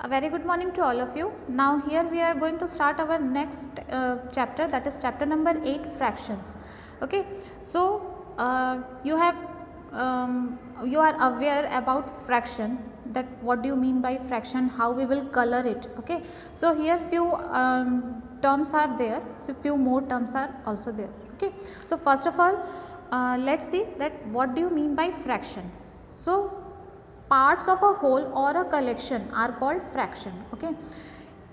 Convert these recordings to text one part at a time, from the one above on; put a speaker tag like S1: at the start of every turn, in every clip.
S1: A very good morning to all of you. Now here we are going to start our next chapter, that is chapter number 8, fractions. Okay, so you are aware about fraction, that what do you mean by fraction, how we will color it. Okay, so here few terms are there, so few more terms are also there. Okay, so first of all let's see that what do you mean by fraction. So parts of a whole or a collection are called fraction. Okay,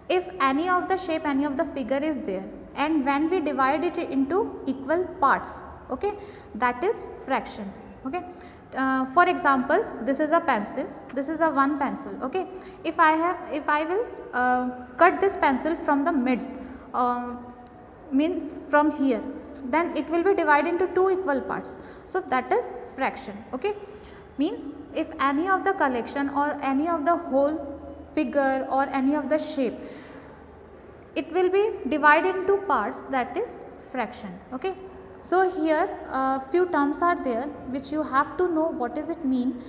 S1: if any of the shape, any of the figure is there, and when we divide it into equal parts, okay, that is fraction. Okay, for example, this is a pencil, this is a one pencil. Okay, if I will cut this pencil from the mid, means from here, then it will be divided into two equal parts, so that is fraction. Okay, means if any of the collection or any of the whole figure or any of the shape, it will be divided into parts, that is fraction. Okay, so here few terms are there which you have to know what does it mean.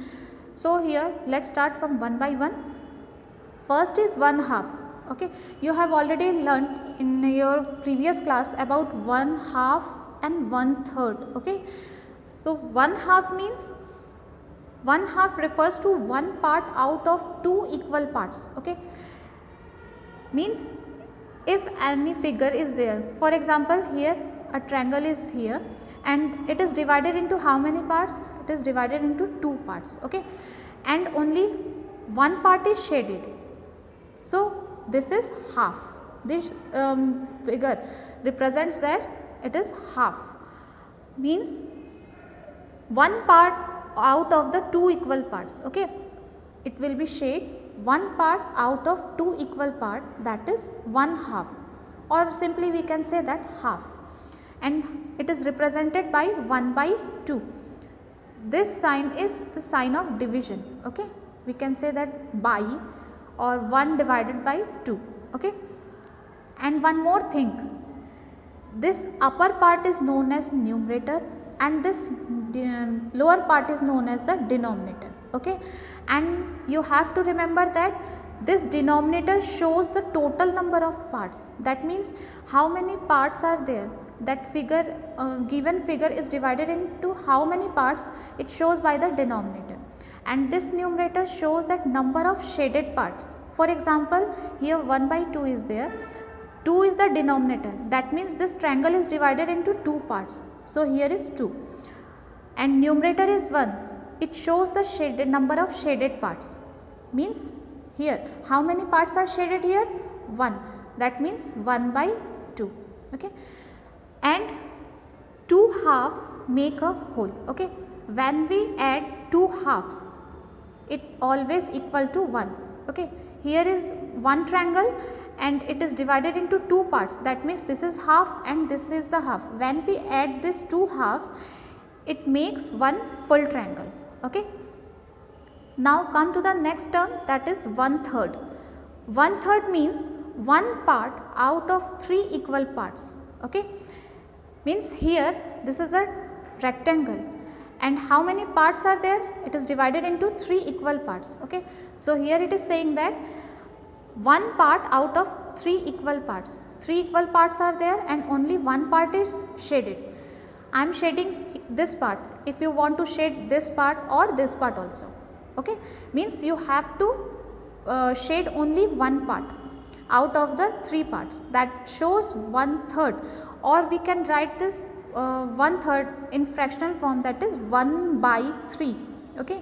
S1: So here let's start from one by one. First is 1/2. Okay, you have already learned in your previous class about 1/2 and 1/3. Okay, so 1/2 means 1/2 refers to one part out of two equal parts. Okay, means if any figure is there, for example here a triangle is here and it is divided into how many parts? It is divided into two parts. Okay, and only one part is shaded, so this is half. This figure represents that it is half, means one part out of the two equal parts. Okay, it will be shade one part out of two equal part, that is 1/2, or simply we can say that half, and it is represented by 1/2. This sign is the sign of division. Okay, we can say that by or 1 divided by 2. Okay, and one more thing, this upper part is known as numerator and this lower part is known as the denominator. Okay, and you have to remember that this denominator shows the total number of parts. That means how many parts are there, that figure, given figure is divided into how many parts, it shows by the denominator, and this numerator shows that number of shaded parts. For example, here 1/2 is there, 2 is the denominator, that means this triangle is divided into two parts, so here is 2, and numerator is 1, it shows the shaded number of shaded parts, means here how many parts are shaded here? 1, that means 1/2. Okay, and two halves make a whole. Okay, when we add two halves, it always equal to 1. Okay, here is one triangle and it is divided into two parts, that means this is half and this is the half. When we add these two halves, it makes one full triangle. Okay, now come to the next term, that is 1/3. 1/3 means one part out of three equal parts. Okay, means here this is a rectangle and how many parts are there? It is divided into three equal parts. Okay, so here it is saying that one part out of three equal parts. Three equal parts are there and only one part is shaded. I am shading this part. If you want to shade this part or this part also. Okay, means you have to shade only one part out of the three parts, that shows 1/3, or we can write this 1/3 in fractional form, that is 1/3. Okay,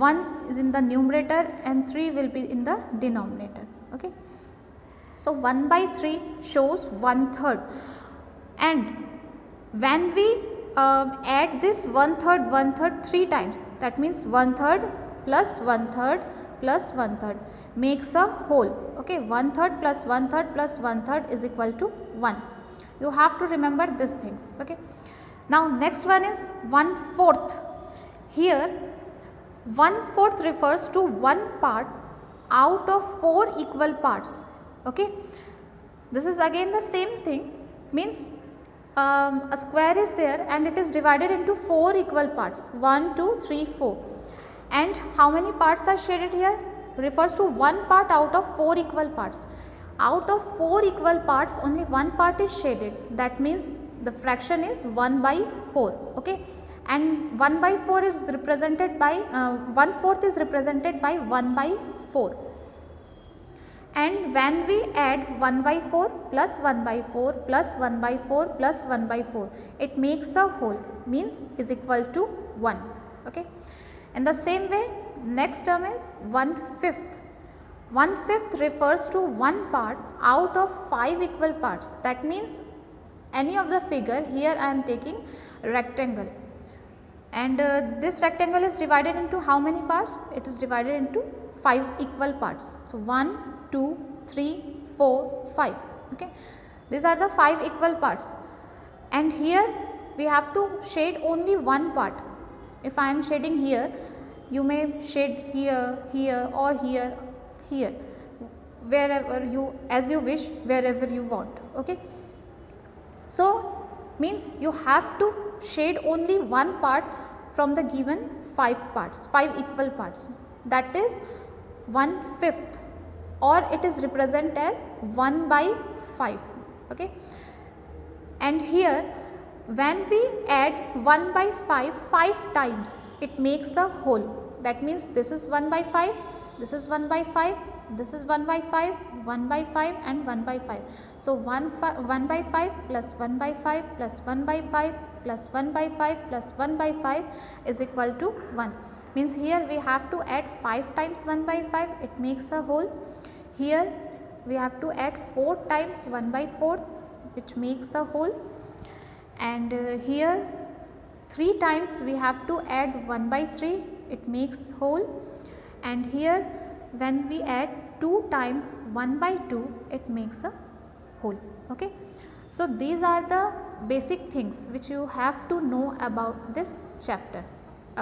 S1: 1 is in the numerator and 3 will be in the denominator. Okay, so 1/3 shows 1/3, and when we add this 1/3 three times, that means 1/3 plus 1/3 plus 1/3 makes a whole. Okay, 1/3 plus 1/3 plus 1/3 is equal to 1. You have to remember these things. Okay, now next one is 1/4. Here 1/4 refers to one part out of four equal parts. Okay, this is again the same thing, means a square is there and it is divided into four equal parts, 1 2 3 4, and how many parts are shaded here? refers to one part out of 4 equal parts. Out of 4 equal parts, only one part is shaded. That means the fraction is 1 by 4. Okay, and 1 by 4 is represented by 1/4 is represented by 1 by 4. And when we add 1 by 4 plus 1 by 4 plus 1 by 4 plus 1 by 4, it makes a whole, means is equal to 1. Okay. In the same way, next term is 1/5. 1/5 refers to one part out of 5 equal parts. That means any of the figure, here I am taking rectangle, and this rectangle is divided into how many parts? It is divided into 5 equal parts. So 1, 2, 3, 4, 5. Okay. These are the 5 equal parts, and here we have to shade only one part. If I am shading here, you may shade here, here or here, here, wherever you, as you wish, wherever you want. Okay. So means you have to shade only one part from the given 5 parts, 5 equal parts. That is 1/5, or it is represented as 1 by 5. Okay. And here when we add 1 by 5 5 times, it makes a whole. That means this is 1 by 5, this is 1 by 5, this is 1 by 5, 1 by 5 and 1 by 5. So 1 by 5 plus 1 by 5 plus 1 by 5 plus 1 by 5 plus 1 by 5 is equal to 1. Means here we have to add 5 times 1 by 5, it makes a whole. Here we have to add 4 times 1 by 4, which makes a whole. And here 3 times we have to add 1 by 3, it makes whole. And here when we add 2 times 1 by 2, it makes a whole. Okay. So these are the basic things which you have to know about this chapter,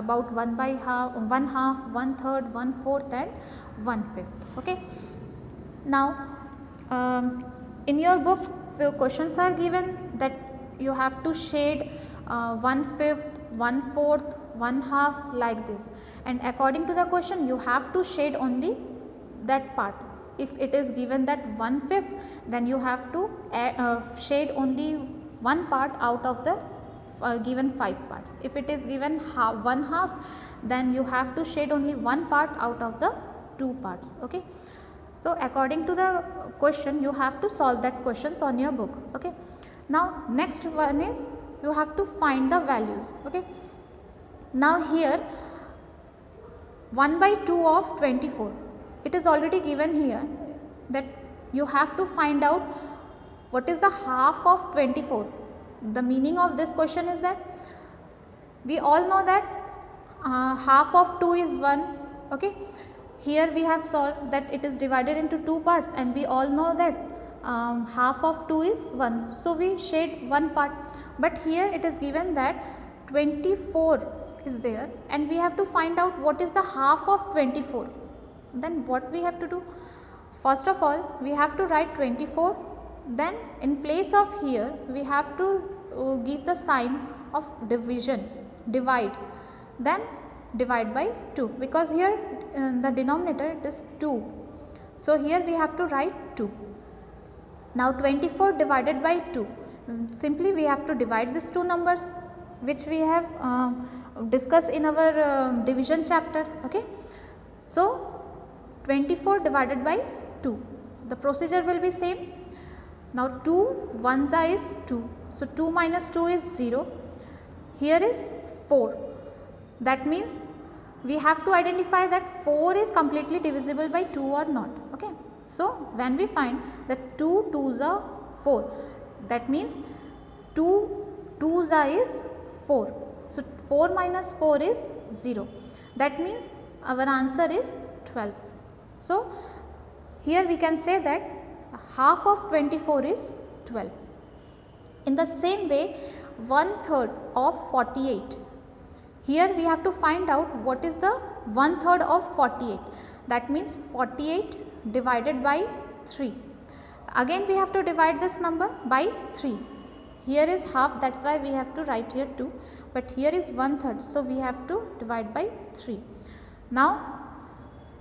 S1: about 1 by half, 1 half, 1/3, 1/4 and 1/5. Okay. Now in your book few questions are given that you have to shade 1/5, 1/4, 1/2 like this, and according to the question you have to shade only that part. If it is given that 1/5, then you have to shade only one part out of the given 5 parts. If it is given 1/2, then you have to shade only one part out of the 2 parts. Okay. So according to the question you have to solve that questions on your book. Okay. Now next one is you have to find the values. Okay. Now here 1 by 2 of 24, it is already given here that you have to find out what is the half of 24. The meaning of this question is that we all know that half of 2 is 1. Okay. Here we have solved that it is divided into 2 parts, and we all know that half of 2 is 1. So we shade one part, but here it is given that 24 is there and we have to find out what is the half of 24. Then what we have to do? First of all we have to write 24, then in place of here we have to give the sign of division, divide, then divide by 2, because here the denominator it is 2. So here we have to write 2. Now 24 divided by 2, simply we have to divide these two numbers which we have discussed in our division chapter. Okay. So 24 divided by 2, the procedure will be same. Now 2 1s is 2, so 2 minus 2 is 0, here is 4. That means we have to identify that 4 is completely divisible by 2 or not. Okay. So when we find that 2 2s are 4, that means 2 2s is 4. So 4 minus 4 is 0. That means our answer is 12. So here we can say that half of 24 is 12. In the same way 1/3 of 48. Here we have to find out what is the 1/3 of 48. That means 48 divided by 3. Again we have to divide this number by 3. Here is half, that is why we have to write here 2, but here is 1/3, so we have to divide by 3. Now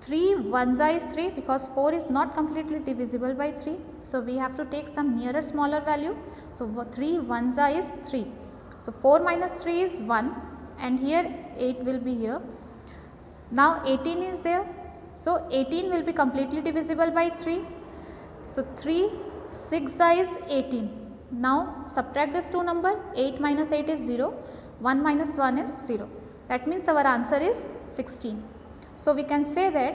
S1: 3 ones is 3 because 4 is not completely divisible by 3. So, we have to take some nearer smaller value. So, 3 ones is 3. So, 4 minus 3 is 1 and here 8 will be here. Now, 18 is there. So, 18 will be completely divisible by 3. So, 3 6 is 18. Now, subtract this two number, 8 minus 8 is 0, 1 minus 1 is 0. That means our answer is 16. So, we can say that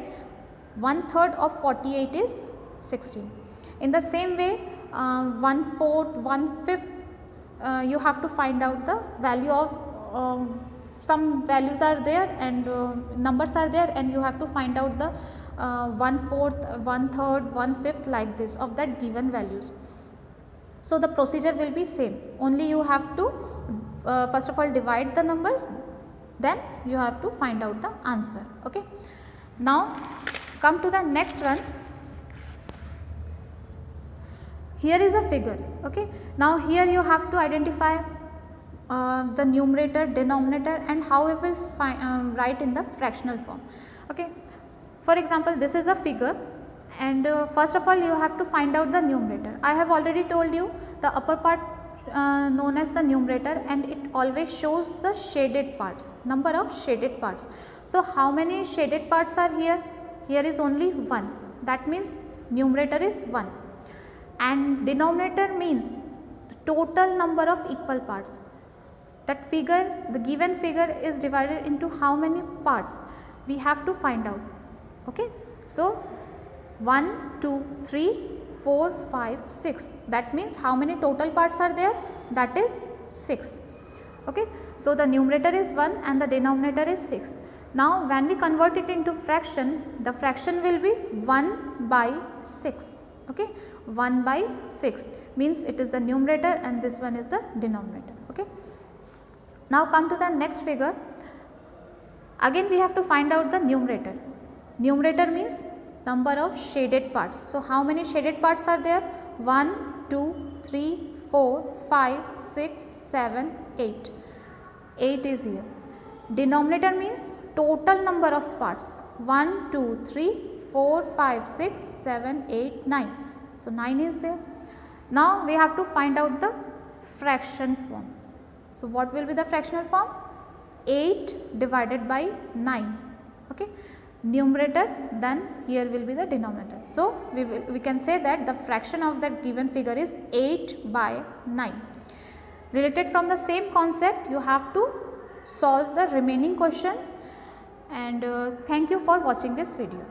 S1: 1/3 of 48 is 16. In the same way, 1/4, 1/5 you have to find out the value of some values are there and numbers are there and you have to find out the 1/4, 1/3, 1/5 like this of that given values. So, the procedure will be same, only you have to first of all divide the numbers, then you have to find out the answer. Okay. Now, come to the next one. Here is a figure. Okay. Now, here you have to identify the numerator, denominator and how we will write in the fractional form. Okay. For example, this is a figure and first of all you have to find out the numerator. I have already told you the upper part known as the numerator and it always shows the shaded parts, number of shaded parts. So, how many shaded parts are here? Here is only 1, that means numerator is 1 and denominator means total number of equal parts. That figure, the given figure is divided into how many parts we have to find out. Okay. So, 1, 2, 3, 4, 5, 6, that means how many total parts are there? That is 6. Okay. So, the numerator is 1 and the denominator is 6. Now, when we convert it into fraction, the fraction will be 1 by 6. Okay. 1 by 6 means it is the numerator and this one is the denominator. Okay. Now, come to the next figure. Again we have to find out the numerator. Numerator means number of shaded parts. So, how many shaded parts are there? 1, 2, 3, 4, 5, 6, 7, 8. 8 is here. Denominator means total number of parts. 1, 2, 3, 4, 5, 6, 7, 8, 9. So, 9 is there. Now, we have to find out the fraction form. So, what will be the fractional form? 8 divided by 9. Okay. Numerator, then here will be the denominator. So, we can say that the fraction of that given figure is 8 by 9. Related from the same concept, you have to solve the remaining questions and thank you for watching this video.